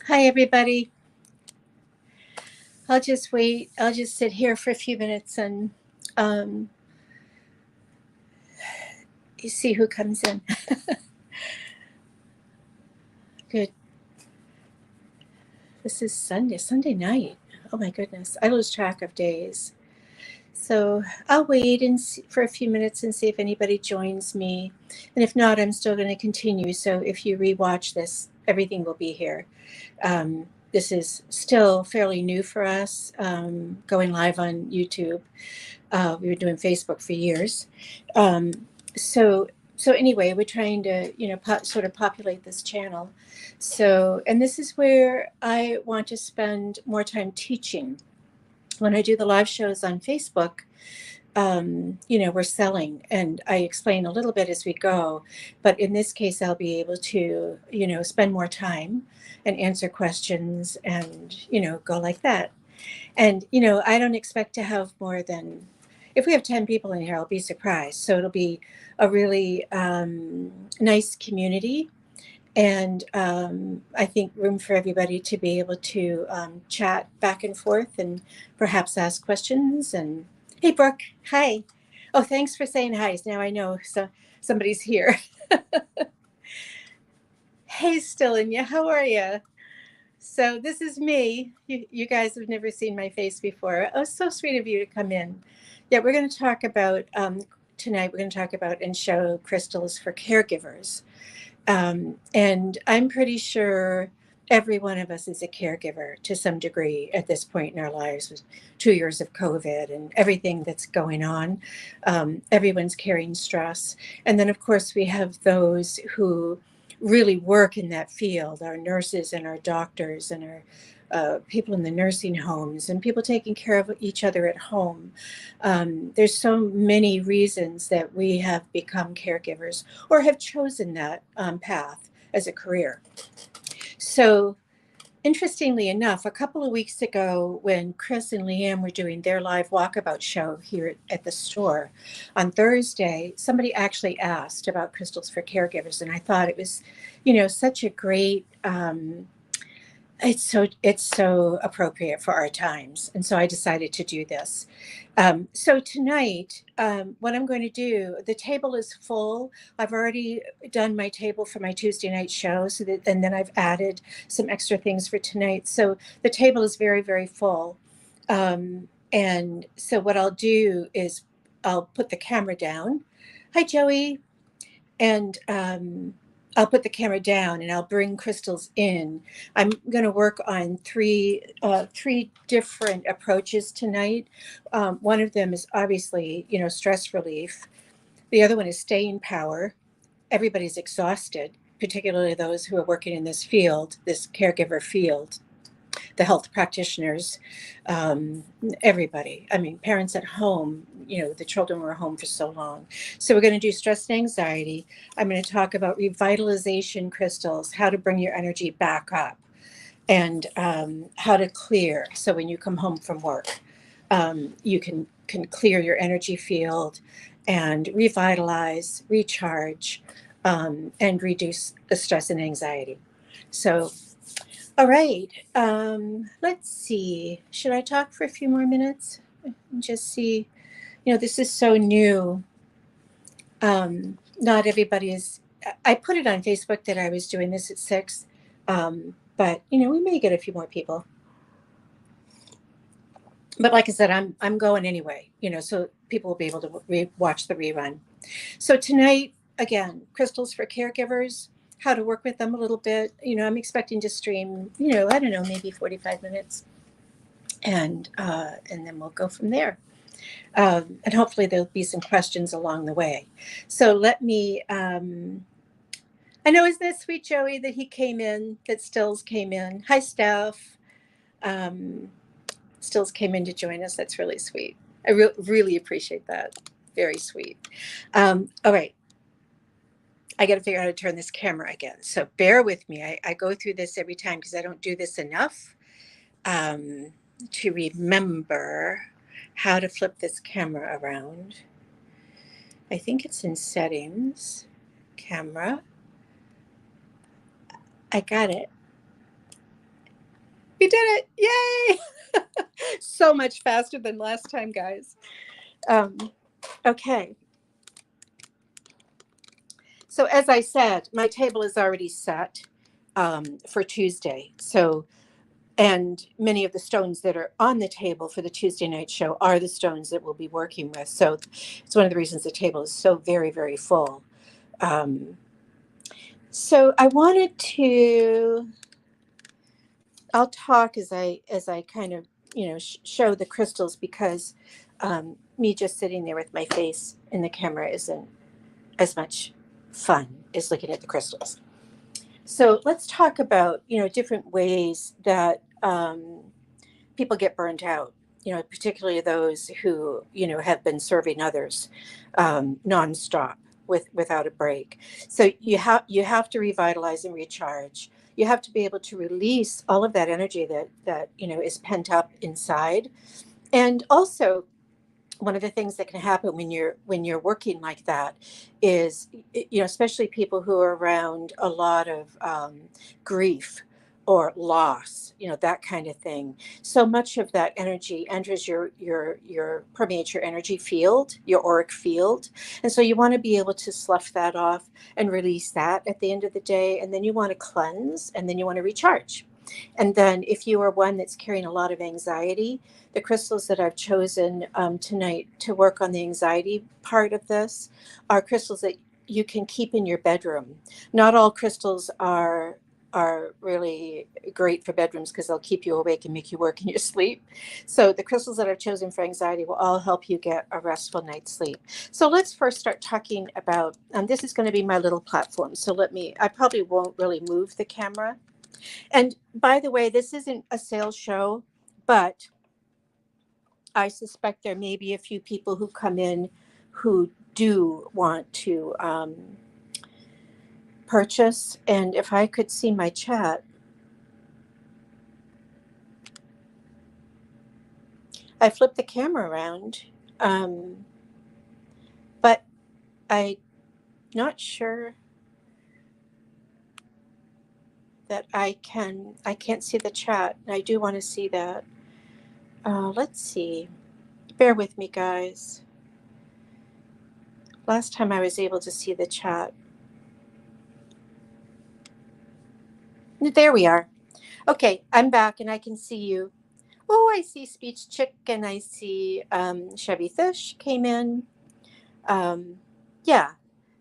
Hi, everybody. I'll just wait. I'll just sit here for a few minutes and um, you see who comes in. Good. This is Sunday night. Oh my goodness. I lose track of days. So I'll wait for a few minutes and see if anybody joins me. And if not, I'm still going to continue. So if you rewatch this, everything will be here. This is still fairly new for us, going live on YouTube. We were doing Facebook for years. Um, so anyway, we're trying to sort of populate this channel. So, and this is where I want to spend more time teaching. When I do the live shows on Facebook, we're selling, and I explain a little bit as we go. But in this case, I'll be able to spend more time and answer questions and go like that. And I don't expect to have more than, if we have 10 people in here, I'll be surprised. So it'll be a really nice community. And I think room for everybody to be able to chat back and forth and perhaps ask questions. And hey, Brooke, hi. Oh, thanks for saying hi. Now I know somebody's here. Hey, Stillinya, how are you? So this is me. You guys have never seen my face before. Oh, so sweet of you to come in. Yeah, we're going to talk about tonight. We're going to talk about and show crystals for caregivers. And I'm pretty sure every one of us is a caregiver to some degree at this point in our lives, with 2 years of COVID and everything that's going on. Everyone's carrying stress. And then, of course, we have those who really work in that field, our nurses and our doctors and our people in the nursing homes and people taking care of each other at home. There's so many reasons that we have become caregivers or have chosen that path as a career. So interestingly enough, a couple of weeks ago when Chris and Leanne were doing their live walkabout show here at the store on Thursday, somebody actually asked about crystals for caregivers. And I thought it was, such a great, it's so appropriate for our times. And so I decided to do this. So tonight, what I'm going to do, the table is full. I've already done my table for my Tuesday night show, and then I've added some extra things for tonight. So the table is very, very full. And so what I'll do is I'll put the camera down. Hi, Joey. And I'll put the camera down and I'll bring crystals in. I'm going to work on three different approaches tonight. One of them is obviously, stress relief. The other one is staying power. Everybody's exhausted, particularly those who are working in this field, this caregiver field, the health practitioners, everybody. I mean, parents at home, the children were home for so long. So we're going to do stress and anxiety. I'm going to talk about revitalization crystals, how to bring your energy back up, and how to clear. So when you come home from work, you can clear your energy field and revitalize, recharge, and reduce the stress and anxiety. So all right. Let's see. Should I talk for a few more minutes? Just see. This is so new. Not everybody is. I put it on Facebook that I was doing this at 6, but we may get a few more people. But like I said, I'm going anyway. So people will be able to watch the rerun. So tonight, again, crystals for caregivers. How to work with them a little bit. I'm expecting to stream, I don't know, maybe 45 minutes. And then we'll go from there. And hopefully there'll be some questions along the way. So let me, I know, isn't that sweet, Joey, that he came in, that Stills came in. Hi, Steph. Stills came in to join us. That's really sweet. I really appreciate that. Very sweet. All right. I got to figure out how to turn this camera again. So bear with me. I go through this every time because I don't do this enough to remember how to flip this camera around. I think it's in settings, camera. I got it. We did it. Yay. So much faster than last time, guys. Okay. So as I said, my table is already set for Tuesday. So, and many of the stones that are on the table for the Tuesday night show are the stones that we'll be working with. So it's one of the reasons the table is so very, very full. So I wanted to, I'll talk as I kind of, show the crystals, because me just sitting there with my face in the camera isn't as much fun as looking at the crystals. So let's talk about, different ways that people get burnt out, particularly those who, have been serving others nonstop without a break. So you have to revitalize and recharge. You have to be able to release all of that energy that is pent up inside. And also, one of the things that can happen when you're working like that is, especially people who are around a lot of grief or loss, that kind of thing. So much of that energy enters your permeates your energy field, your auric field. And so you want to be able to slough that off and release that at the end of the day. And then you want to cleanse, and then you want to recharge. And then if you are one that's carrying a lot of anxiety, the crystals that I've chosen tonight to work on the anxiety part of this are crystals that you can keep in your bedroom. Not all crystals are really great for bedrooms, because they'll keep you awake and make you work in your sleep. So the crystals that I've chosen for anxiety will all help you get a restful night's sleep. So let's first start talking about, this is going to be my little platform. So I probably won't really move the camera. And by the way, this isn't a sales show, but I suspect there may be a few people who come in who do want to purchase. And if I could see my chat, I flipped the camera around, but I'm not sure that I can't see the chat. I do want to see that. Let's see. Bear with me, guys. Last time I was able to see the chat. There we are. Okay, I'm back and I can see you. Oh, I see Speech Chick, and I see Chevy Fish came in. Yeah,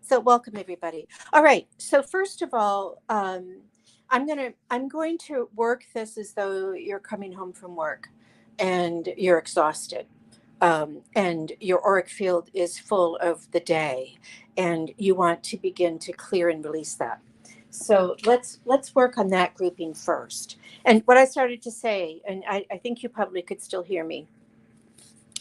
so welcome everybody. All right, so first of all, I'm going to work this as though you're coming home from work and you're exhausted. And your auric field is full of the day, and you want to begin to clear and release that. So let's work on that grouping first. And what I started to say, and I think you probably could still hear me,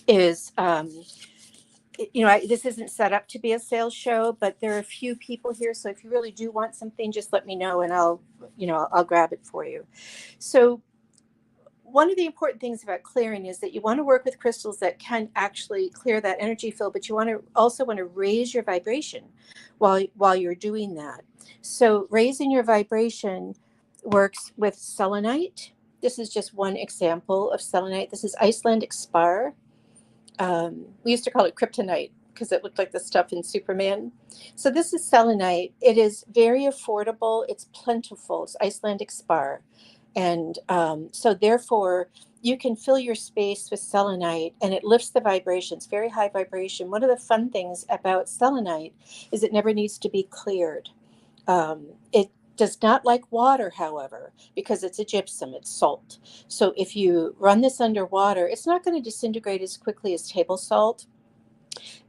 is this isn't set up to be a sales show, but there are a few people here. So if you really do want something, just let me know, and I'll grab it for you. So one of the important things about clearing is that you want to work with crystals that can actually clear that energy field, but you also want to raise your vibration while you're doing that. So raising your vibration works with selenite. This is just one example of selenite. This is Icelandic spar. We used to call it kryptonite because it looked like the stuff in Superman. So this is selenite. It is very affordable. It's plentiful. It's Icelandic spar. And so therefore, you can fill your space with selenite, and it lifts the vibrations, very high vibration. One of the fun things about selenite is it never needs to be cleared. It does not like water, however, because it's a gypsum, it's salt. So if you run this under water, it's not going to disintegrate as quickly as table salt.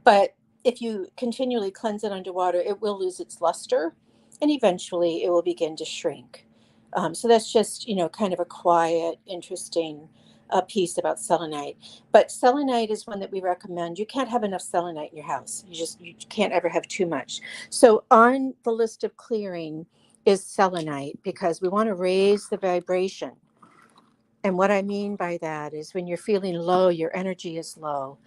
But if you continually cleanse it underwater, it will lose its luster, and eventually it will begin to shrink. So that's just, kind of a quiet, interesting piece about selenite. But selenite is one that we recommend. You can't have enough selenite in your house. You can't ever have too much. So on the list of clearing is selenite, because we want to raise the vibration. And what I mean by that is when you're feeling low, your energy is low.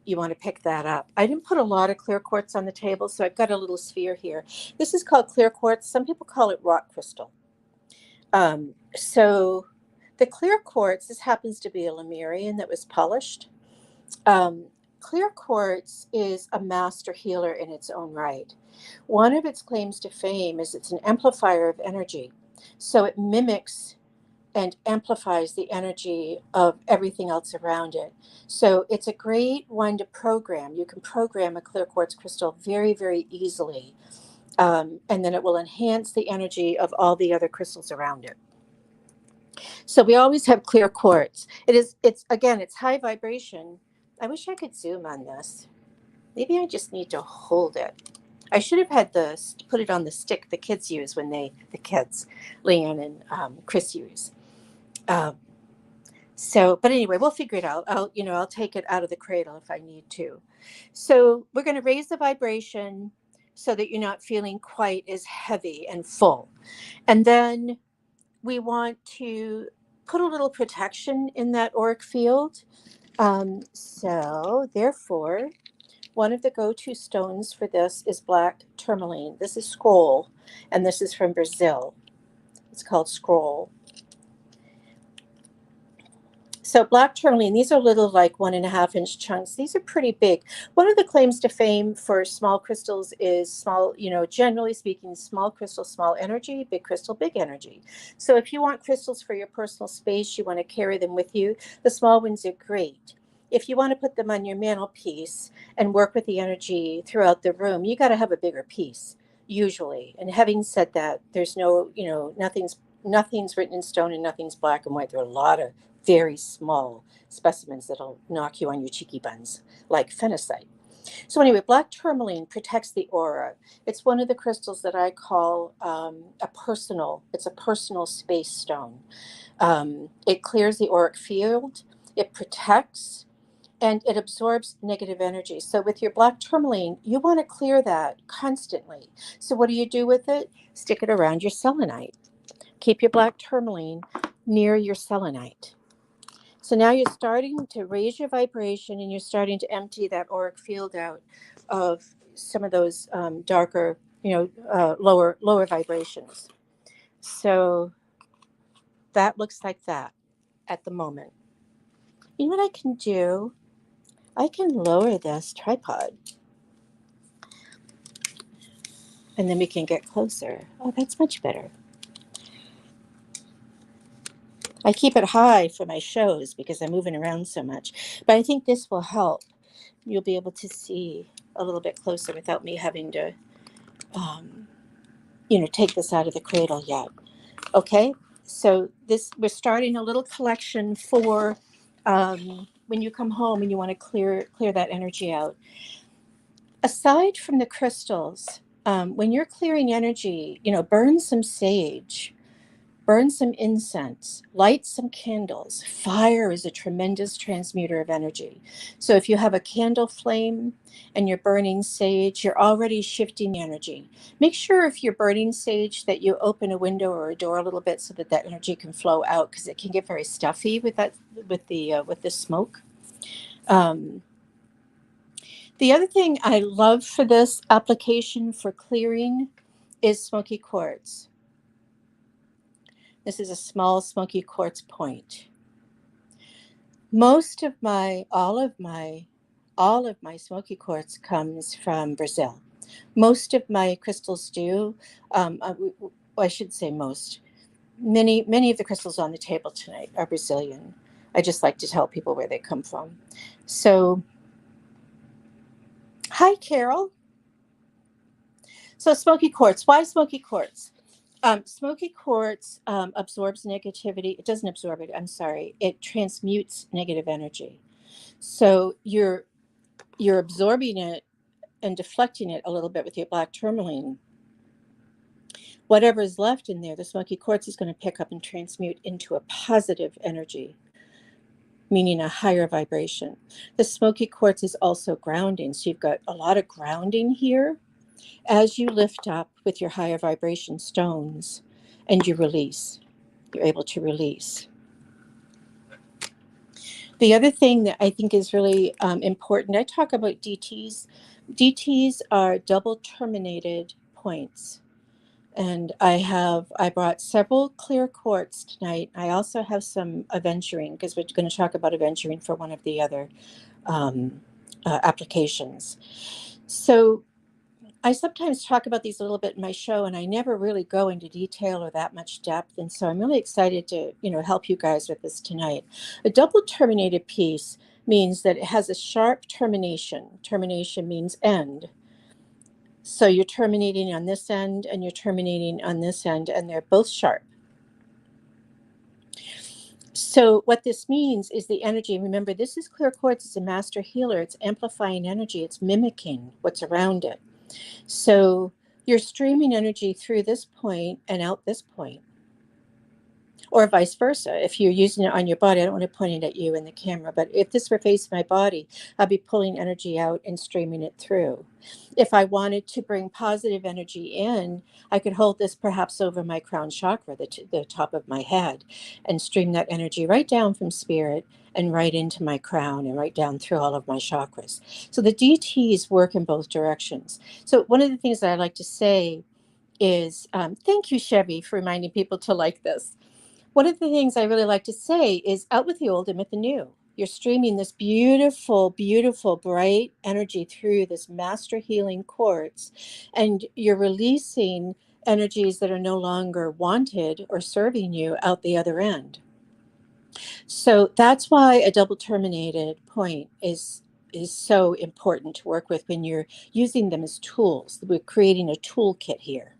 You want to pick that up. I didn't put a lot of clear quartz on the table, so I've got a little sphere here. This is called clear quartz. Some people call it rock crystal. So the clear quartz, this happens to be a Lemurian that was polished. Clear quartz is a master healer in its own right. One of its claims to fame is it's an amplifier of energy. So it mimics and amplifies the energy of everything else around it. So it's a great one to program. You can program a clear quartz crystal very, very easily. And then it will enhance the energy of all the other crystals around it. So we always have clear quartz. It's again, it's high vibration. I wish I could zoom on this. Maybe I just need to hold it. I should have had put it on the stick the kids use when the kids, Leanne and Chris use. But anyway, we'll figure it out. I'll take it out of the cradle if I need to. So we're going to raise the vibration so that you're not feeling quite as heavy and full. And then we want to put a little protection in that auric field. So therefore, one of the go-to stones for this is black tourmaline. This is scroll, and this is from Brazil. It's called scroll. So black tourmaline, these are little like 1.5 inch chunks. These are pretty big. One of the claims to fame for small crystals is small, generally speaking, small crystal, small energy, big crystal, big energy. So if you want crystals for your personal space, you want to carry them with you, the small ones are great. If you want to put them on your mantelpiece and work with the energy throughout the room, you got to have a bigger piece, usually. And having said that, there's no, nothing's written in stone and nothing's black and white. There are a lot of very small specimens that'll knock you on your cheeky buns, like phenacite. So anyway, black tourmaline protects the aura. It's one of the crystals that I call it's a personal space stone. It clears the auric field, it protects, and it absorbs negative energy. So with your black tourmaline, you want to clear that constantly. So what do you do with it? Stick it around your selenite. Keep your black tourmaline near your selenite. So now you're starting to raise your vibration and you're starting to empty that auric field out of some of those darker, lower vibrations. So that looks like that at the moment. You know what I can do? I can lower this tripod and then we can get closer. Oh, that's much better. I keep it high for my shows because I'm moving around so much. But I think this will help. You'll be able to see a little bit closer without me having to, take this out of the cradle yet. Okay, so we're starting a little collection for when you come home and you want to clear that energy out. Aside from the crystals, when you're clearing energy, burn some sage. Burn some incense, light some candles. Fire is a tremendous transmuter of energy. So if you have a candle flame and you're burning sage, you're already shifting energy. Make sure if you're burning sage that you open a window or a door a little bit so that energy can flow out, because it can get very stuffy with the smoke. The other thing I love for this application for clearing is Smoky Quartz. This is a small Smoky Quartz point. All of my Smoky Quartz comes from Brazil. Most of my crystals do. I should say most. Many of the crystals on the table tonight are Brazilian. I just like to tell people where they come from. So, hi, Carol. So Smoky Quartz. Why Smoky Quartz? Smoky quartz absorbs negativity. It doesn't absorb it. I'm sorry. It transmutes negative energy. So you're absorbing it and deflecting it a little bit with your black tourmaline. Whatever is left in there, the smoky quartz is going to pick up and transmute into a positive energy, meaning a higher vibration. The smoky quartz is also grounding. So you've got a lot of grounding here. As you lift up with your higher vibration stones and you release, you're able to release. The other thing that I think is really important, I talk about DTs. DTs are double terminated points. And I brought several clear quartz tonight. I also have some aventurine, because we're going to talk about aventurine for one of the other applications. So I sometimes talk about these a little bit in my show, and I never really go into detail or that much depth. And so I'm really excited to, help you guys with this tonight. A double terminated piece means that it has a sharp termination. Termination means end. So you're terminating on this end and you're terminating on this end, and they're both sharp. So what this means is the energy. Remember, this is clear quartz. It's a master healer. It's amplifying energy. It's mimicking what's around it. So you're streaming energy through this point and out this point, or vice versa. If you're using it on your body, I don't want to point it at you in the camera, but if this were facing my body, I'd be pulling energy out and streaming it through. If I wanted to bring positive energy in, I could hold this perhaps over my crown chakra, the top of my head, and stream that energy right down from spirit and right into my crown and right down through all of my chakras. So the DTs work in both directions. So one of the things that I like to say is, thank you, Chevy, for reminding people to like this. One of the things I really like to say is out with the old and with the new. You're streaming this beautiful, beautiful, bright energy through this master healing quartz, and you're releasing energies that are no longer wanted or serving you out the other end. So that's why a double terminated point is so important to work with when you're using them as tools. We're creating a toolkit here.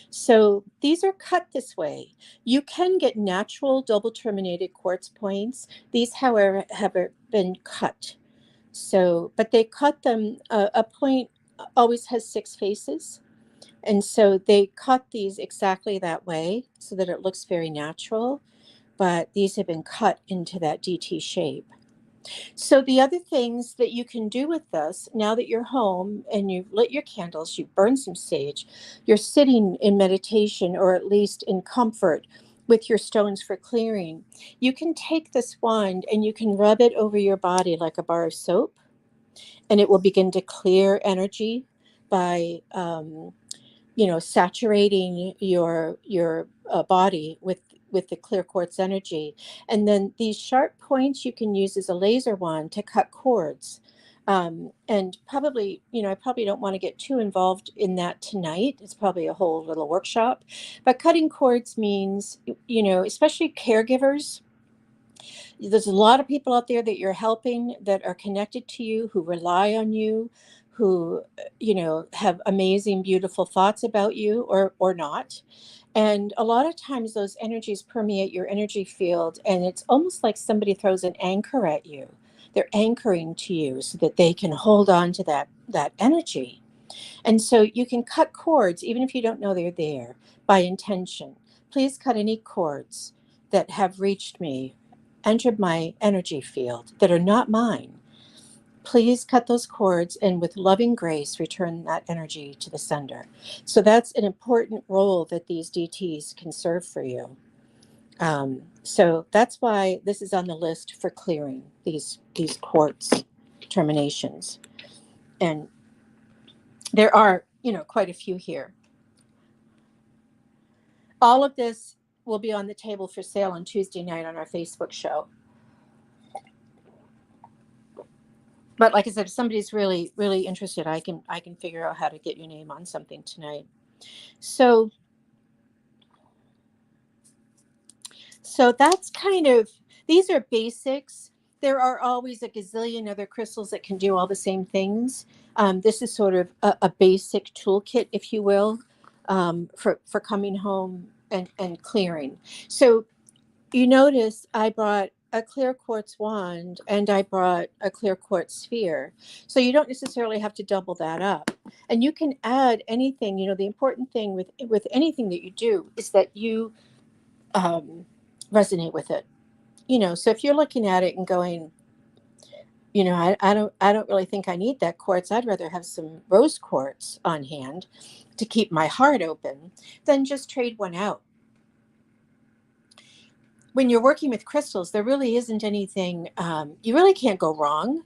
So these are cut this way. You can get natural double terminated quartz points. These, however, have been cut. So, but they cut them, a point always has 6 faces. And so they cut these exactly that way so that it looks very natural. But these have been cut into that DT shape. So the other things that you can do with this, now that you're home and you've lit your candles, you've burned some sage, you're sitting in meditation or at least in comfort with your stones for clearing, you can take this wand and you can rub it over your body like a bar of soap, and it will begin to clear energy by saturating your body with the clear quartz energy. And then these sharp points you can use as a laser wand to cut cords. And probably, I probably don't want to get too involved in that tonight. It's probably a whole little workshop. But cutting cords means, especially caregivers. There's a lot of people out there that you're helping that are connected to you, who rely on you, who, have amazing, beautiful thoughts about you or not. And a lot of times those energies permeate your energy field, and it's almost like somebody throws an anchor at you. They're anchoring to you so that they can hold on to that energy. And so you can cut cords, even if you don't know they're there, by intention. Please cut any cords that have reached me, entered my energy field, that are not mine. Please cut those cords and with loving grace return that energy to the sender. So that's an important role that these DTs can serve for you. So that's why this is on the list for clearing these quartz terminations. And there are, quite a few here. All of this will be on the table for sale on Tuesday night on our Facebook show. But like I said, if somebody's really, really interested, I can figure out how to get your name on something tonight. So that's kind of, these are basics. There are always a gazillion other crystals that can do all the same things. This is sort of a basic toolkit, if you will, for coming home and clearing. So you notice I brought a clear quartz wand and I brought a clear quartz sphere. So you don't necessarily have to double that up. And you can add anything. The important thing with anything that you do is that you resonate with it. So if you're looking at it and going, I don't really think I need that quartz. I'd rather have some rose quartz on hand to keep my heart open, then just trade one out. When you're working with crystals, there really isn't anything, you really can't go wrong.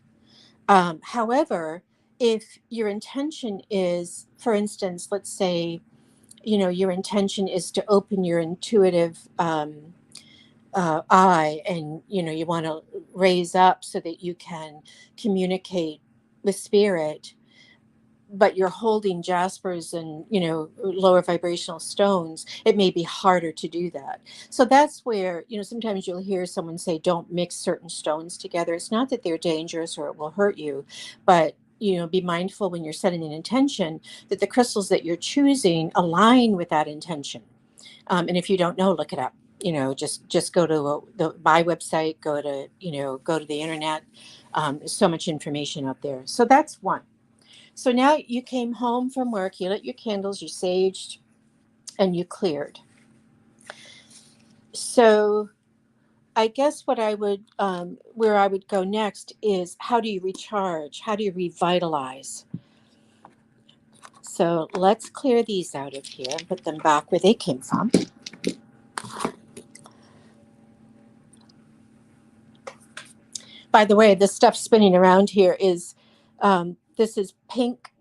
However, if your intention is, for instance, let's say your intention is to open your intuitive eye, and you want to raise up so that you can communicate with spirit, but you're holding jaspers and lower vibrational stones, it may be harder to do that. So that's where sometimes you'll hear someone say don't mix certain stones together. It's not that they're dangerous or it will hurt you, but be mindful when you're setting an intention that the crystals that you're choosing align with that intention. And if you don't know, look it up. Just go to my website, go to the internet. There's so much information out there. So that's one. So now you came home from work, you lit your candles, you saged, and you cleared. So I guess what I would, where I would go next is, how do you recharge? How do you revitalize? So let's clear these out of here and put them back where they came from. By the way, this stuff spinning around here is, this is pink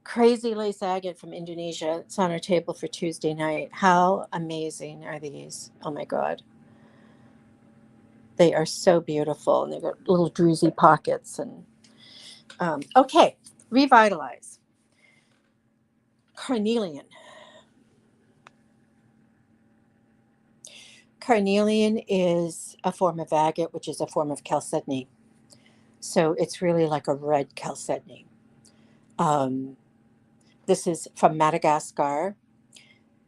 crazy lace agate from Indonesia. It's on our table for Tuesday night. How amazing are these? Oh my God. They are so beautiful, and they've got little druzy pockets. And okay, revitalize. Carnelian. Carnelian is a form of agate, which is a form of chalcedony. So it's really like a red chalcedony. This is from Madagascar,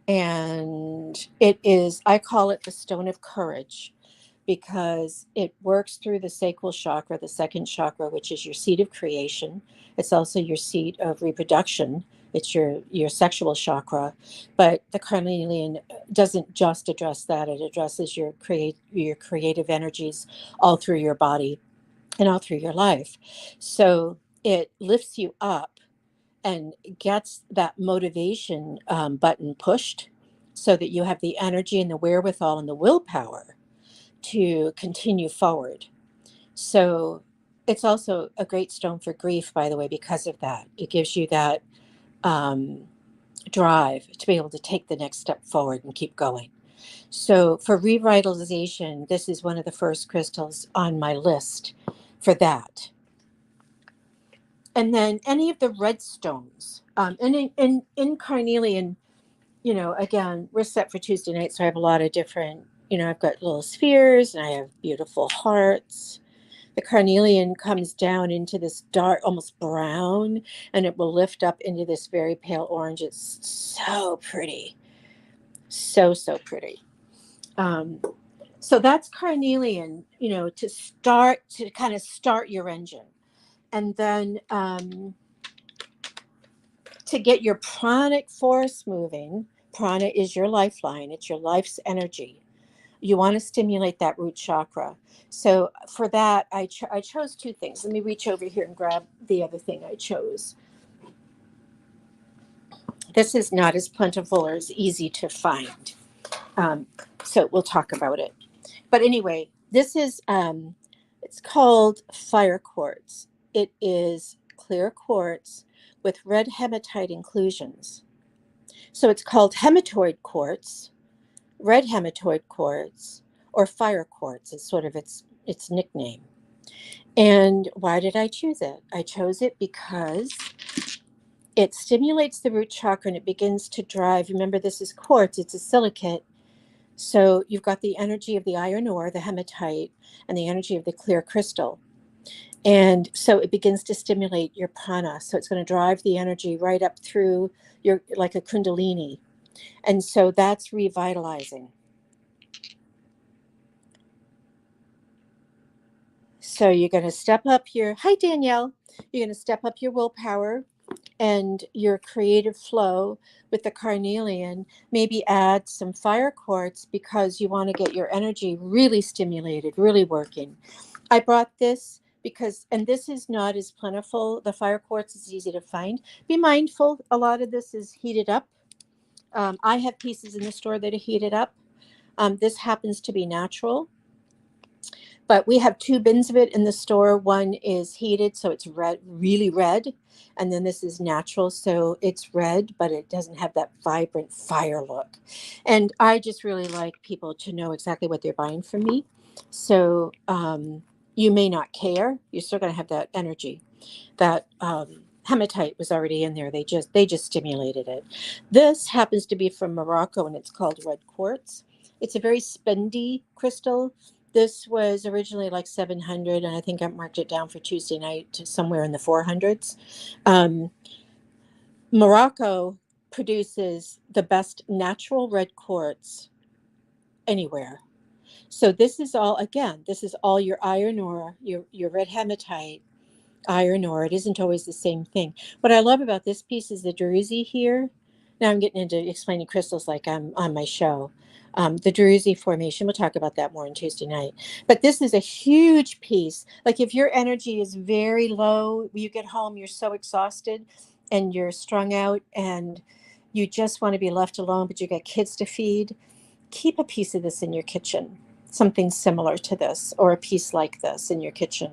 and it is, I call it the stone of courage, because it works through the sacral chakra, the second chakra, which is your seat of creation. It's also your seat of reproduction. It's your sexual chakra. But the carnelian doesn't just address that. It addresses your creative energies all through your body and all through your life. So it lifts you up and gets that motivation button pushed so that you have the energy and the wherewithal and the willpower to continue forward. So it's also a great stone for grief, by the way, because of that. It gives you that drive to be able to take the next step forward and keep going. So for revitalization, this is one of the first crystals on my list for that. And then any of the red stones. And in carnelian, again, we're set for Tuesday night, so I have a lot of different, I've got little spheres and I have beautiful hearts. The carnelian comes down into this dark, almost brown, and it will lift up into this very pale orange. It's so pretty. So, so pretty. So that's carnelian, to kind of start your engine. And then to get your pranic force moving, prana is your lifeline. It's your life's energy. You want to stimulate that root chakra. So for that, I chose two things. Let me reach over here and grab the other thing I chose. This is not as plentiful or as easy to find. So we'll talk about it. But anyway, this is, it's called fire quartz. It is clear quartz with red hematite inclusions. So it's called hematoid quartz, red hematoid quartz, or fire quartz is sort of its nickname. And why did I choose it? I chose it because it stimulates the root chakra and it begins to drive. Remember, this is quartz, it's a silicate. So you've got the energy of the iron ore, the hematite, and the energy of the clear crystal. And so it begins to stimulate your prana. So it's going to drive the energy right up through your, like a kundalini. And so that's revitalizing. So you're going to step up your, hi Danielle, you're going to step up your willpower and your creative flow with the carnelian. Maybe add some fire quartz because you want to get your energy really stimulated, really working. I brought this because, and this is not as plentiful. The fire quartz is easy to find. Be mindful, a lot of this is heated up. I have pieces in the store that are heated up. This happens to be natural. But we have 2 bins of it in the store. One is heated, so it's red, really red. And then this is natural, so it's red, but it doesn't have that vibrant fire look. And I just really like people to know exactly what they're buying from me. So you may not care. You're still going to have that energy. That hematite was already in there. They just stimulated it. This happens to be from Morocco, and it's called red quartz. It's a very spendy crystal. This was originally like 700, and I think I marked it down for Tuesday night to somewhere in the 400s. Morocco produces the best natural red quartz anywhere. So this is all, again, this is all your iron ore, your red hematite, iron ore. It isn't always the same thing. What I love about this piece is the druzy here. Now I'm getting into explaining crystals like I'm on my show. The druzy formation, we'll talk about that more on Tuesday night. But this is a huge piece. Like if your energy is very low, you get home, you're so exhausted and you're strung out and you just want to be left alone, but you got kids to feed, keep a piece of this in your kitchen, something similar to this or a piece like this in your kitchen.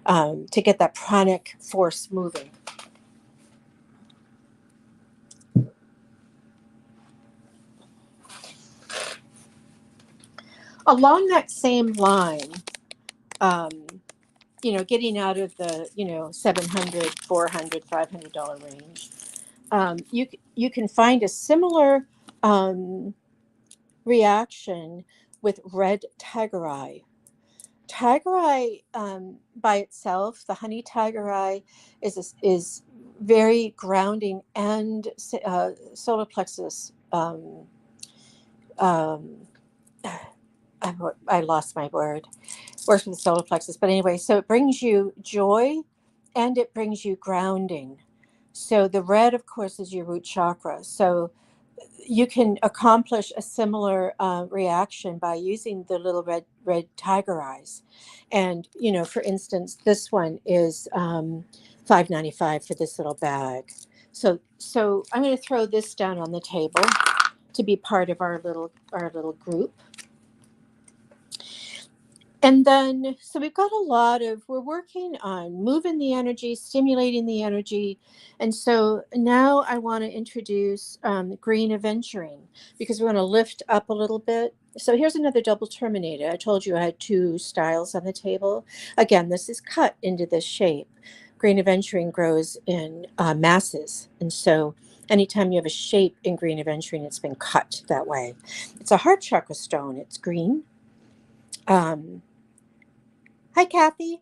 To get that pranic force moving. Along that same line, getting out of the, $700, $400, $500 range, you can find a similar reaction with red tigereye. Tigereye by itself, the honey tigereye is very grounding and solar plexus. I lost my word. Works with the solar plexus, but anyway, so it brings you joy, and it brings you grounding. So the red, of course, is your root chakra. So you can accomplish a similar reaction by using the little red tiger eyes. And, for instance, this one is $5.95 for this little bag. So I'm going to throw this down on the table to be part of our little group. And then, so we've got we're working on moving the energy, stimulating the energy. And so now I want to introduce green aventurine because we want to lift up a little bit. So here's another double terminated. I told you I had 2 styles on the table. Again, this is cut into this shape. Green aventurine grows in masses. And so anytime you have a shape in green aventurine, it's been cut that way. It's a heart chakra stone. It's green. Hi, Kathy.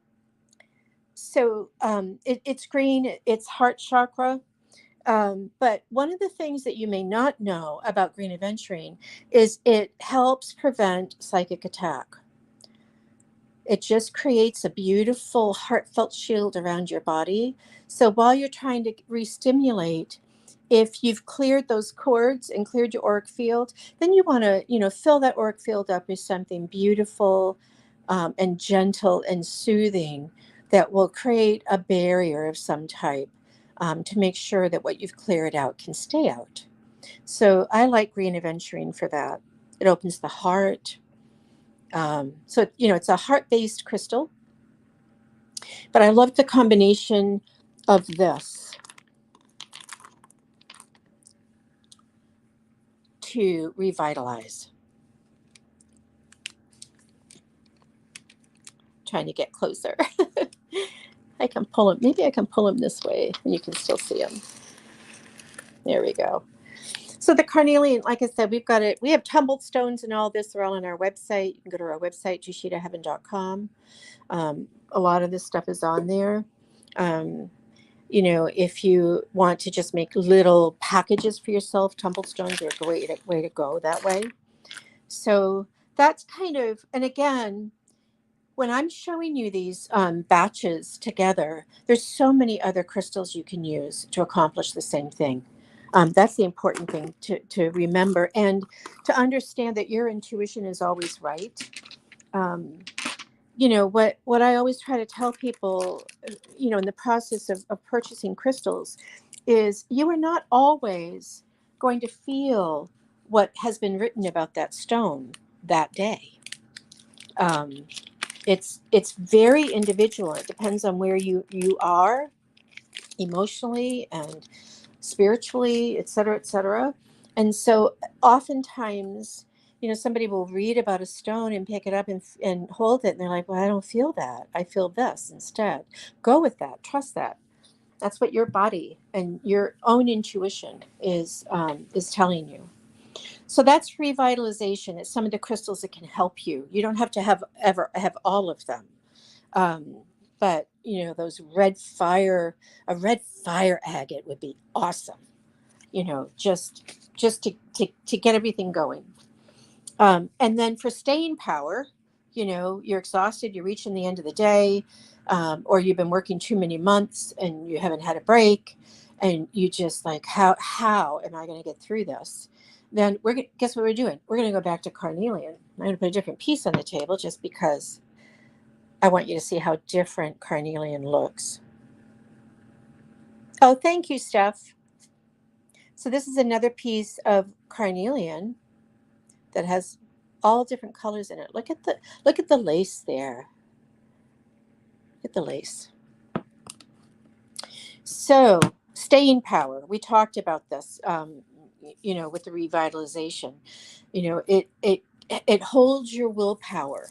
So it's green, it's heart chakra. But one of the things that you may not know about green aventurine is it helps prevent psychic attack. It just creates a beautiful heartfelt shield around your body. So while you're trying to re-stimulate, if you've cleared those cords and cleared your auric field, then you want to, fill that auric field up with something beautiful, and gentle and soothing that will create a barrier of some type to make sure that what you've cleared out can stay out. So I like green aventurine for that. It opens the heart. So, it's a heart-based crystal. But I love the combination of this to revitalize. Trying to get closer. I can pull him. Maybe I can pull him this way and you can still see him. There we go. So the Carnelian, like I said, we've got it. We have tumbled stones and all this. They're all on our website. You can go to our website, jushitaheaven.com. A lot of this stuff is on there. If you want to just make little packages for yourself, tumbled stones are a great way to go that way. So that's kind of, and again, when I'm showing you these batches together, there's so many other crystals you can use to accomplish the same thing. That's the important thing to remember and to understand that your intuition is always right. What I always try to tell people, in the process of purchasing crystals is you are not always going to feel what has been written about that stone that day. It's very individual. It depends on where you are emotionally and spiritually, et cetera, et cetera. And so oftentimes, somebody will read about a stone and pick it up and hold it. And they're like, well, I don't feel that. I feel this instead. Go with that. Trust that. That's what your body and your own intuition is telling you. So that's revitalization. It's some of the crystals that can help you. You don't have to have all of them. But those a red fire agate would be awesome. Just to get everything going. And then for staying power, you're exhausted, you're reaching the end of the day, or you've been working too many months and you haven't had a break, and you just like, how am I going to get through this? Then guess what we're doing? We're going to go back to Carnelian. I'm going to put a different piece on the table just because I want you to see how different Carnelian looks. Oh, thank you, Steph. So this is another piece of Carnelian that has all different colors in it. Look at the lace there. Look at the lace. So staying power. We talked about this, with the revitalization. It holds your willpower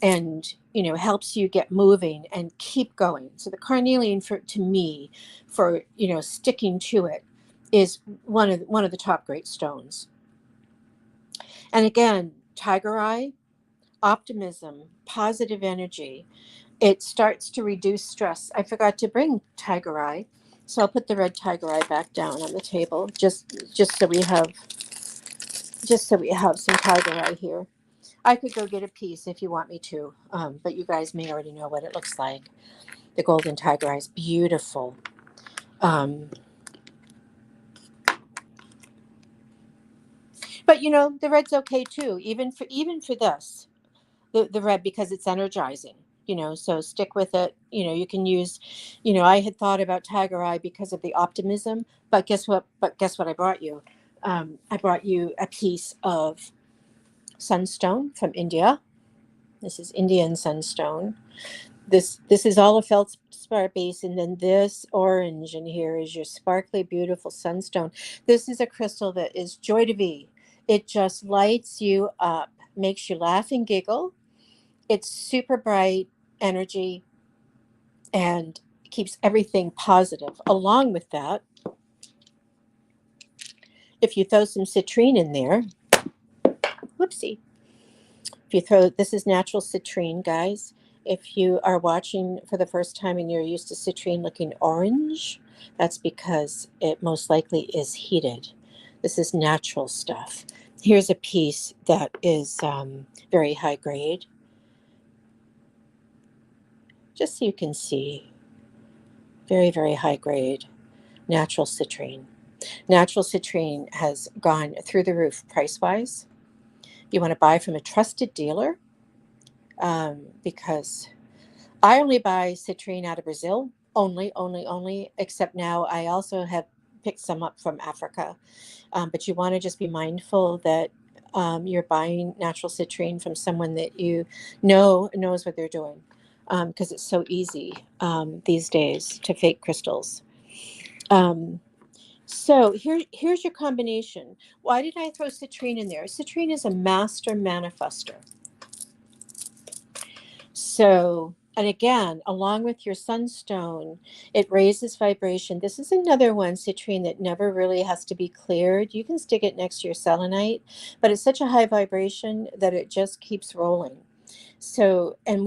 and helps you get moving and keep going. So the Carnelian, to me, sticking to it, is one of the top great stones. And again, tiger eye, optimism, positive energy. It starts to reduce stress. I forgot to bring tiger eye, so I'll put the red tiger eye back down on the table just so we have some tiger eye here. I could go get a piece if you want me to, but you guys may already know what it looks like. The golden tiger eye is beautiful. But the red's okay too, even for this, the red, because it's energizing. So stick with it. You can use, I had thought about tiger eye because of the optimism, but guess what I brought you? I brought you a piece of Sunstone from India. This is Indian Sunstone. This is all a feldspar base, and then this orange in here is your sparkly, beautiful Sunstone. This is a crystal that is joy to be. It just lights you up, makes you laugh and giggle. It's super bright energy and keeps everything positive. Along with that, if you throw some citrine in there, whoopsie. If you throw, this is natural citrine, guys. If you are watching for the first time and you're used to citrine looking orange, that's because it most likely is heated. This is natural stuff. Here's a piece that is very high grade. Just so you can see, very, very high grade, natural citrine. Natural citrine has gone through the roof price-wise. You want to buy from a trusted dealer, because I only buy citrine out of Brazil, only, except now I also have picked some up from Africa. But you want to just be mindful that you're buying natural citrine from someone that knows what they're doing, because it's so easy these days to fake crystals. So here's your combination. Why did I throw citrine in there? Citrine is a master manifester. So, and again, along with your Sunstone, it raises vibration. This is another one, citrine, that never really has to be cleared. You can stick it next to your selenite, but it's such a high vibration that it just keeps rolling. So, and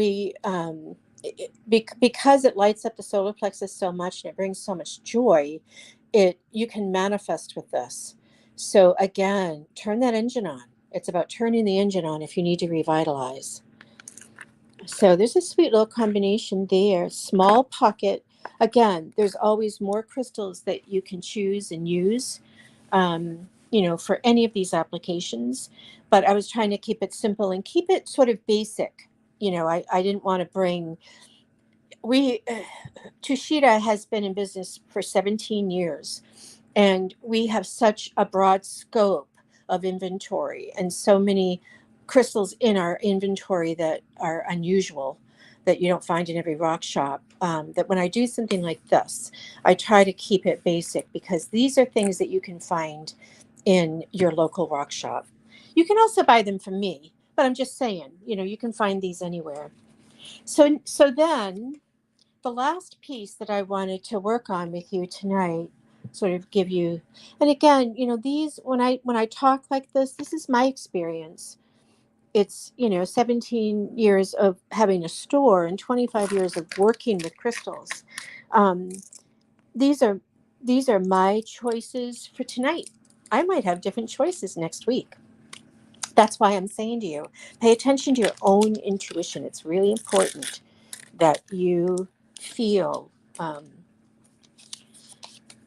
because it lights up the solar plexus so much and it brings so much joy, you can manifest with this. So again, turn that engine on. It's about turning the engine on if you need to revitalize. So there's a sweet little combination there. Small pocket. Again, there's always more crystals that you can choose and use, for any of these applications. But I was trying to keep it simple and keep it sort of basic. I didn't want to bring. Tushita has been in business for 17 years, and we have such a broad scope of inventory and so many crystals in our inventory that are unusual. that you don't find in every rock shop. That when I do something like this, I try to keep it basic, because these are things that you can find in your local rock shop. You can also buy them from me, but I'm just saying, you can find these anywhere. So then the last piece that I wanted to work on with you tonight, sort of give you, and again, these, when I talk like this is my experience. It's 17 years of having a store and 25 years of working with crystals. um, these are my choices for tonight. I might have different choices next week. That's why I'm saying to you, pay attention to your own intuition. It's really important that you feel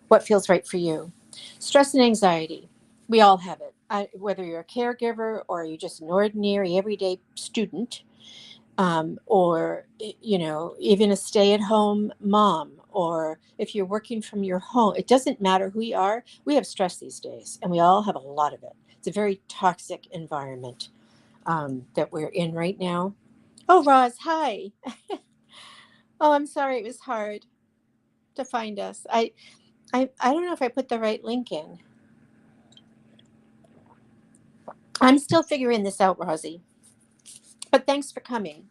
what feels right for you. Stress and anxiety, we all have it. Whether you're a caregiver or you're just an ordinary everyday student, or even a stay-at-home mom, or if you're working from your home, it doesn't matter who you are. We have stress these days, and we all have a lot of it. It's a very toxic environment that we're in right now. Oh, Roz, hi. Oh, I'm sorry, it was hard to find us. I don't know if I put the right link in. I'm still figuring this out, Rosie. But thanks for coming.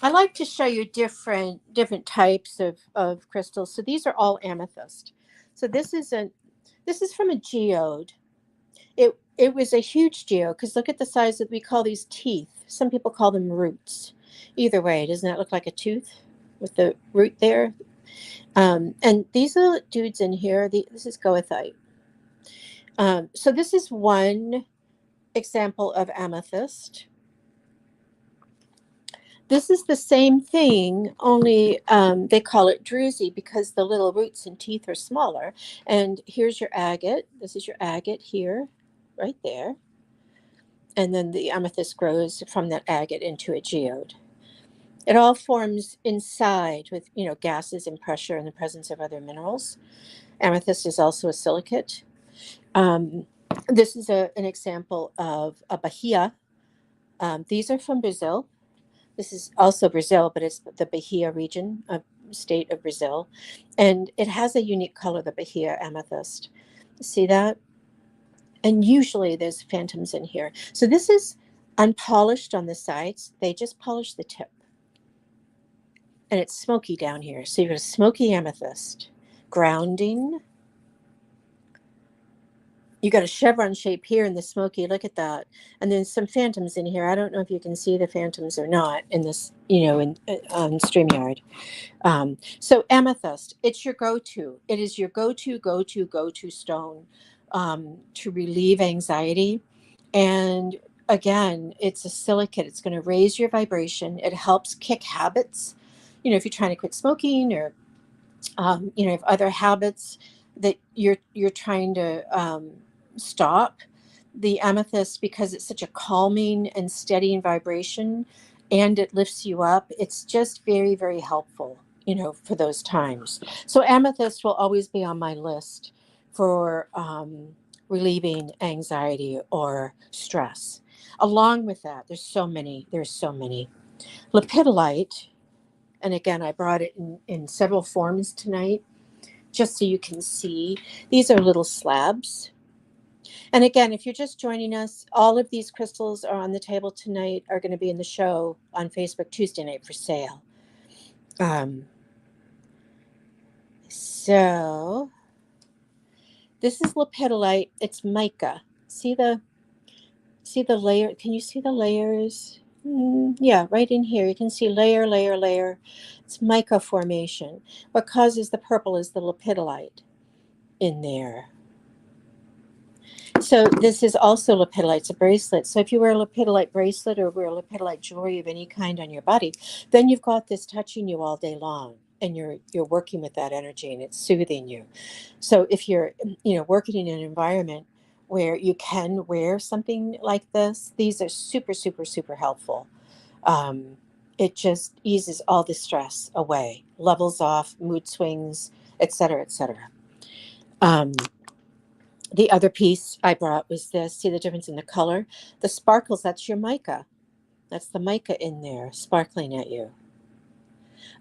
I like to show you different types of crystals. So these are all amethyst. So this is from a geode. It was a huge geode, because look at the size that we call these teeth. Some people call them roots. Either way, doesn't that look like a tooth with the root there? And these are dudes in here. This is goethite. So this is one example of amethyst. This is the same thing, only they call it druzy because the little roots and teeth are smaller. And here's your agate. This is your agate here, right there. And then the amethyst grows from that agate into a geode. It all forms inside with, gases and pressure in the presence of other minerals. Amethyst is also a silicate. This is an example of a Bahia. These are from Brazil. This is also Brazil, but it's the Bahia region of state of Brazil. And it has a unique color, the Bahia Amethyst. See that? And usually there's phantoms in here. So this is unpolished on the sides. They just polish the tip. And it's smoky down here. So you've got a smoky amethyst. Grounding. You got a chevron shape here in the smoky. Look at that. And then some phantoms in here. I don't know if you can see the phantoms or not in this, on StreamYard. So amethyst, it's your go-to. It is your go-to stone to relieve anxiety. And again, it's a silicate. It's going to raise your vibration. It helps kick habits. If you're trying to quit smoking, or if other habits that you're trying to stop, the amethyst, because it's such a calming and steadying vibration, and it lifts you up, it's just very, very helpful, for those times. So amethyst will always be on my list for relieving anxiety or stress. Along with that, there's so many. Lopetelyte, and again, I brought it in several forms tonight, just so you can see. These are little slabs. And again, if you're just joining us, all of these crystals are on the table tonight, are going to be in the show on Facebook Tuesday night for sale. So this is Lopetelyte. It's mica. See the layer? Can you see the layers? Yeah, right in here. You can see layer, layer, layer. It's mica formation. What causes the purple is the Lopetelyte in there. So this is also Lopetelyte. It's a bracelet. So if you wear a Lopetelyte bracelet or wear a Lopetelyte jewelry of any kind on your body, then you've got this touching you all day long, and you're working with that energy, and it's soothing you. So if you're working in an environment where you can wear something like this, these are super, super, super helpful. It just eases all the stress away, levels off mood swings, etc., etc. The other piece I brought was this. See the difference in the color? The sparkles, that's your mica. That's the mica in there sparkling at you.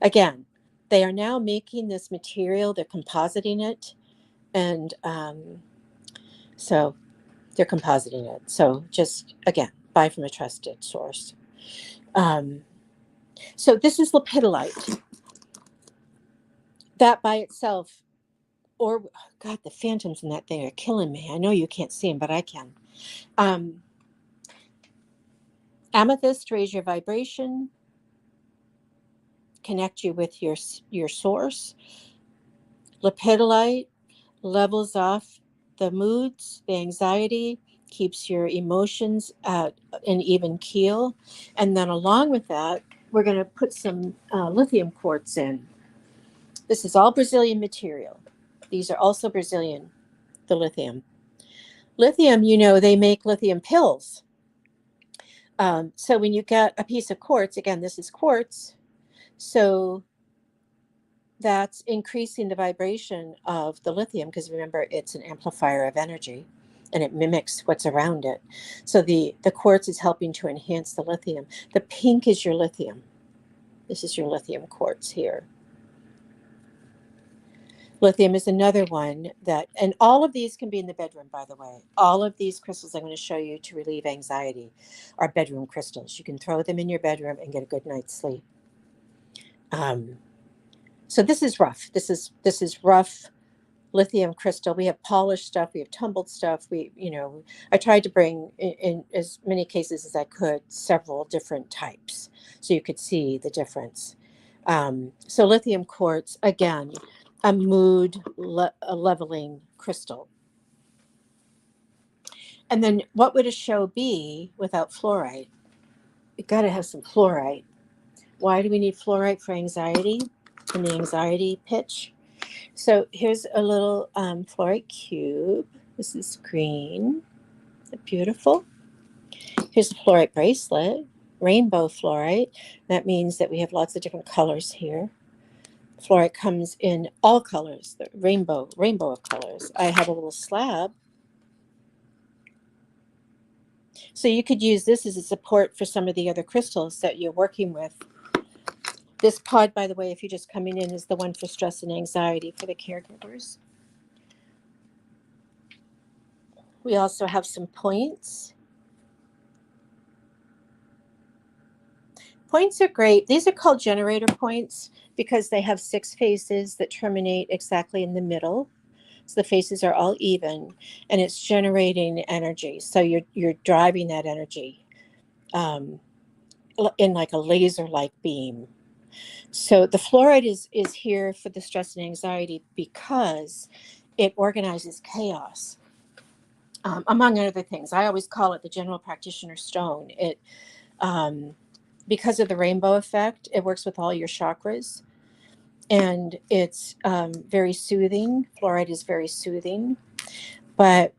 Again, they are now making this material. They're compositing it. And so they're compositing it. So just, again, buy from a trusted source. So this is Lopetelyte. That by itself, or God, the phantoms in that thing are killing me. I know you can't see them, but I can. Amethyst, raise your vibration, connect you with your source. Lopetelyte levels off the moods, the anxiety, keeps your emotions at an even keel. And then along with that, we're going to put some lithium quartz in. This is all Brazilian material. These are also Brazilian, the lithium. Lithium, you know, they make lithium pills. So when you get a piece of quartz, again, this is quartz. So that's increasing the vibration of the lithium, because remember, it's an amplifier of energy and it mimics what's around it. So the quartz is helping to enhance the lithium. The pink is your lithium. This is your lithium quartz here. Lithium is another one that, and all of these can be in the bedroom, by the way. All of these crystals I'm going to show you to relieve anxiety are bedroom crystals. You can throw them in your bedroom and get a good night's sleep. So this is rough. This is rough lithium crystal. We have polished stuff. We have tumbled stuff. I tried to bring in as many cases as I could, several different types, so you could see the difference. So lithium quartz, again, a mood leveling crystal. And then what would a show be without fluorite? You got to have some fluorite. Why do we need fluorite for anxiety in the anxiety pitch? So here's a little fluorite cube. This is green. Beautiful. Here's a fluorite bracelet, rainbow fluorite. That means that we have lots of different colors here. Fluorite comes in all colors, the rainbow of colors. I have a little slab. So you could use this as a support for some of the other crystals that you're working with. This pod, by the way, if you're just coming in, is the one for stress and anxiety for the caregivers. We also have some points. Points are great. These are called generator points because they have 6 faces that terminate exactly in the middle. So the faces are all even, and it's generating energy. So you're driving that energy in like a laser-like beam. So the fluoride is here for the stress and anxiety because it organizes chaos, among other things. I always call it the general practitioner stone. It because of the rainbow effect, it works with all your chakras, and it's very soothing. Fluoride is very soothing, but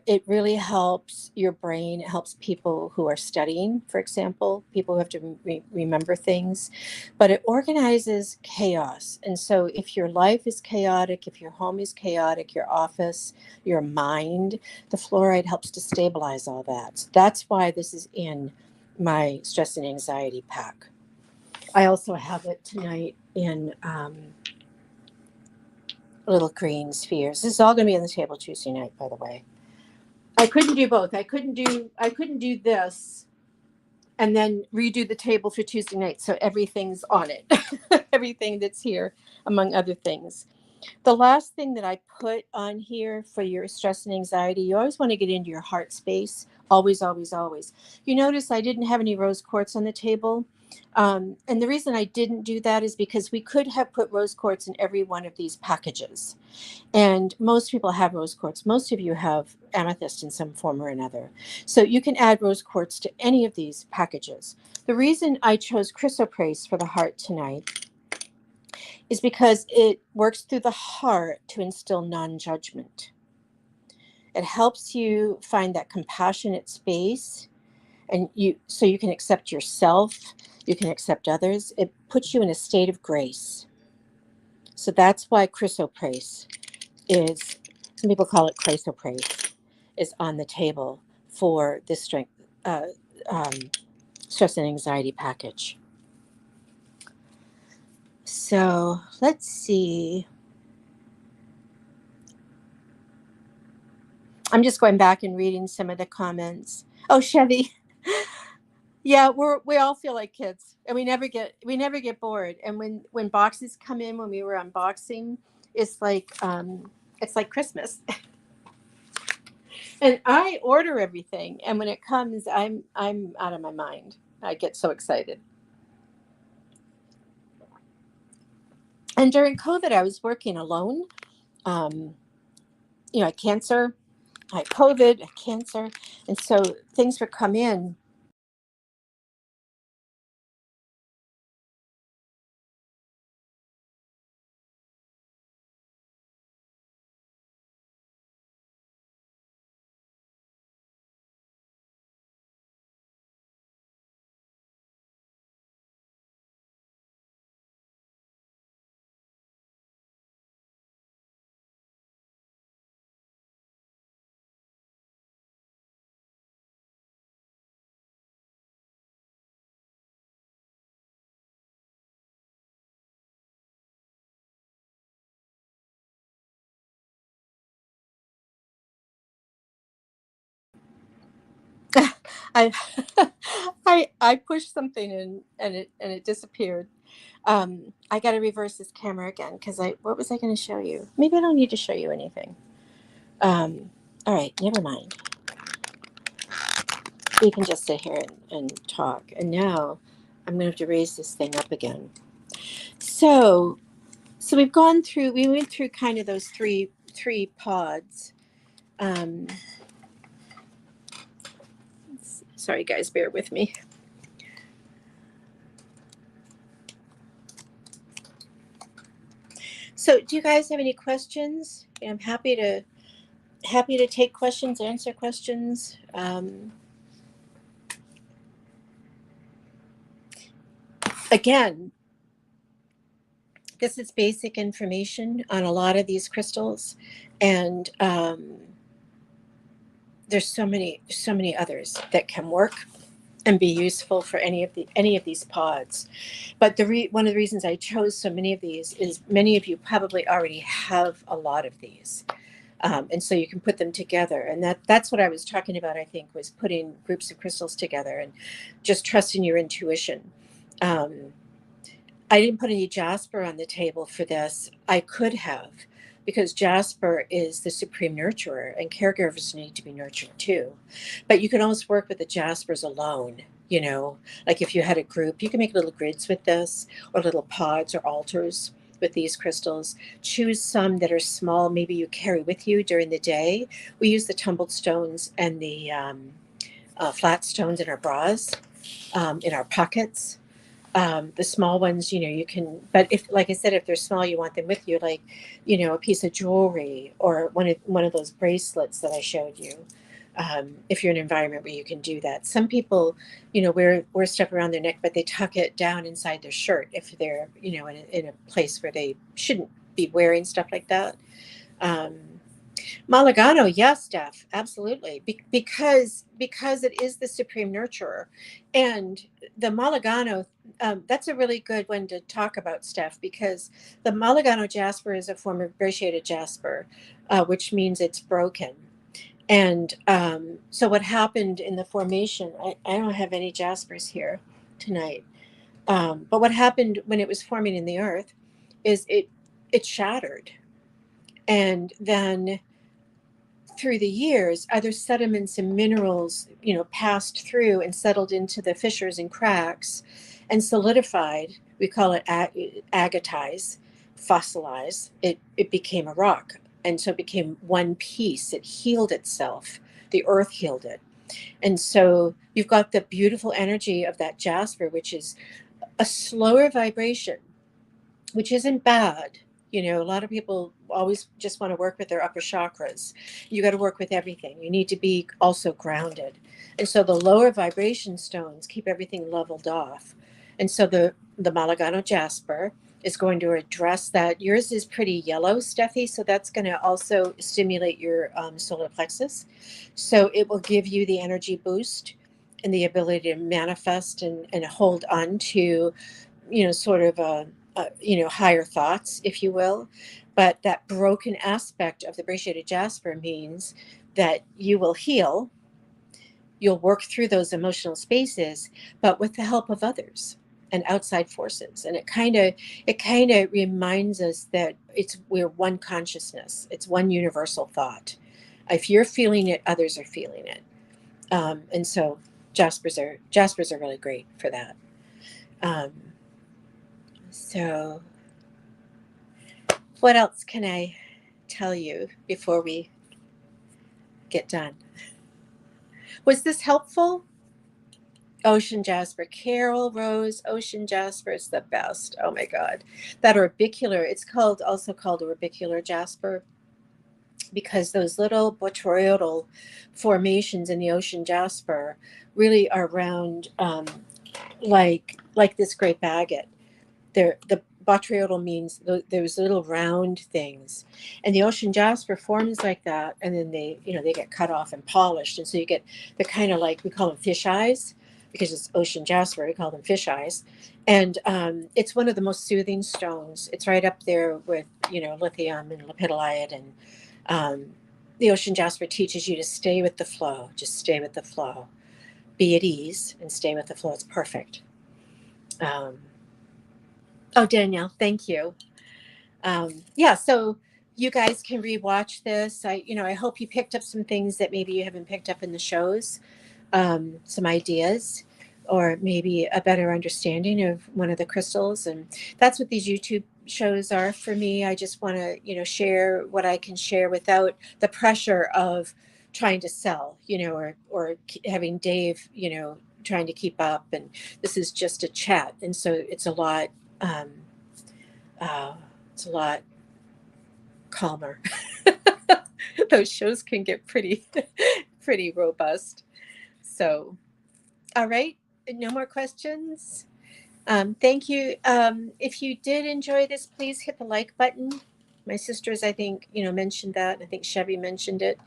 it really helps your brain. It helps people who are studying, for example, people who have to remember things, but it organizes chaos. And so if your life is chaotic, if your home is chaotic, your office, your mind, the fluoride helps to stabilize all that. So that's why this is in my stress and anxiety pack. I also have it tonight in little green spheres. This is all going to be on the table Tuesday night, by the way. I couldn't do both. I couldn't do this and then redo the table for Tuesday night. So everything's on it. Everything that's here, among other things. The last thing that I put on here for your stress and anxiety, you always want to get into your heart space. Always, always, always. You notice I didn't have any rose quartz on the table. And the reason I didn't do that is because we could have put rose quartz in every one of these packages. And most people have rose quartz. Most of you have amethyst in some form or another. So you can add rose quartz to any of these packages. The reason I chose chrysoprase for the heart tonight is because it works through the heart to instill non-judgment. It helps you find that compassionate space, and so you can accept yourself, you can accept others. It puts you in a state of grace. So that's why chrysoprase is, some people call it chrysoprase, is on the table for this strength, um, stress and anxiety package. So let's see. I'm just going back and reading some of the comments. Oh, Chevy. Yeah, we all feel like kids, and we never get bored. And when boxes come in, when we were unboxing, it's like Christmas. And I order everything, and when it comes, I'm out of my mind. I get so excited. And during COVID, I was working alone. I had cancer, I had COVID, I had cancer, and so things would come in. I I pushed something in, and it disappeared. I got to reverse this camera again because what was I going to show you? Maybe I don't need to show you anything. All right, never mind. We can just sit here and talk. And now I'm going to have to raise this thing up again. So we went through kind of those three pods. Sorry guys, bear with me. So do you guys have any questions? I'm happy to take questions, answer questions. Again, this is basic information on a lot of these crystals, and there's so many others that can work and be useful for any of these pods. But one of the reasons I chose so many of these is many of you probably already have a lot of these. And so you can put them together. And that's what I was talking about, I think, was putting groups of crystals together and just trusting your intuition. I didn't put any jasper on the table for this. I could have, because jasper is the supreme nurturer, and caregivers need to be nurtured too. But you can almost work with the jaspers alone. Like if you had a group, you can make little grids with this, or little pods or altars with these crystals. Choose some that are small, maybe you carry with you during the day. We use the tumbled stones and the flat stones in our bras, in our pockets. The small ones, you can, but if, like I said, if they're small, you want them with you, like, a piece of jewelry or one of those bracelets that I showed you. If you're in an environment where you can do that. Some people, wear stuff around their neck, but they tuck it down inside their shirt if they're, in a place where they shouldn't be wearing stuff like that. Malagano, yes, Steph, absolutely, because it is the supreme nurturer, and the Malagano. That's a really good one to talk about, Steph, because the Malagano Jasper is a form of brachiated jasper, which means it's broken. And so what happened in the formation? I don't have any jaspers here tonight, but what happened when it was forming in the earth is it shattered, and then through the years, other sediments and minerals, passed through and settled into the fissures and cracks and solidified. We call it agatize, fossilize. It became a rock. And so it became one piece. It healed itself. The earth healed it. And so you've got the beautiful energy of that jasper, which is a slower vibration, which isn't bad. A lot of people always just want to work with their upper chakras. You got to work with everything. You need to be also grounded. And so the lower vibration stones keep everything leveled off. And so the Malagano Jasper is going to address that. Yours is pretty yellow, Steffi, so that's going to also stimulate your solar plexus. So it will give you the energy boost and the ability to manifest and hold on to, sort of higher thoughts, if you will. But that broken aspect of the brachiated jasper means that you will heal, you'll work through those emotional spaces, but with the help of others and outside forces. And it kind of reminds us that we're one consciousness. It's one universal thought. If you're feeling it, others are feeling it. And so jaspers are really great for that. So what else can I tell you before we get done? Was this helpful? Ocean jasper, Carol Rose, ocean jasper is the best. Oh my God. That orbicular, it's also called orbicular jasper, because those little botryoidal formations in the ocean jasper really are round, like this great baguette. The botryoidal means those little round things, and the ocean jasper forms like that, and then they get cut off and polished, and so they're kind of like, we call them fish eyes because it's ocean jasper. We call them fish eyes, and it's one of the most soothing stones. It's right up there with lithium and lopetelyte, and the ocean jasper teaches you to stay with the flow. Just stay with the flow, be at ease, and stay with the flow. It's perfect. Oh, Danielle, thank you. Yeah, so you guys can rewatch this. I hope you picked up some things that maybe you haven't picked up in the shows, some ideas, or maybe a better understanding of one of the crystals. And that's what these YouTube shows are for me. I just want to, share what I can share without the pressure of trying to sell, or having Dave, trying to keep up. And this is just a chat. And so it's a lot. It's a lot calmer. Those shows can get pretty robust. So, all right, no more questions. Thank you. If you did enjoy this, please hit the like button. My sisters, I think, mentioned that. I think Chevy mentioned it.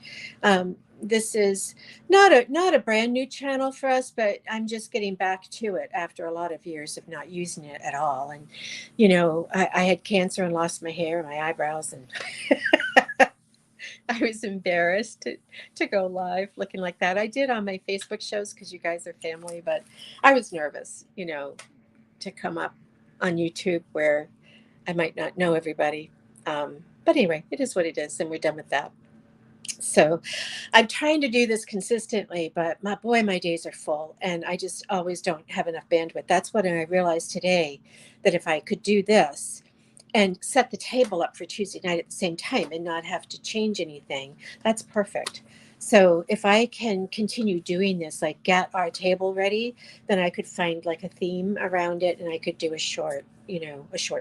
This is not a brand new channel for us, but I'm just getting back to it after a lot of years of not using it at all. And, I had cancer and lost my hair and my eyebrows, and I was embarrassed to go live looking like that. I did on my Facebook shows because you guys are family, but I was nervous, to come up on YouTube where I might not know everybody. But anyway, it is what it is, and we're done with that. So I'm trying to do this consistently, but my days are full, and I just always don't have enough bandwidth. That's what I realized today, that if I could do this and set the table up for Tuesday night at the same time and not have to change anything, that's perfect. So if I can continue doing this, like get our table ready, then I could find like a theme around it, and I could do a short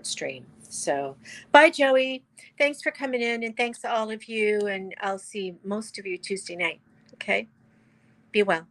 stream. So bye, Joey. Thanks for coming in, and thanks to all of you. And I'll see most of you Tuesday night. Okay. Be well.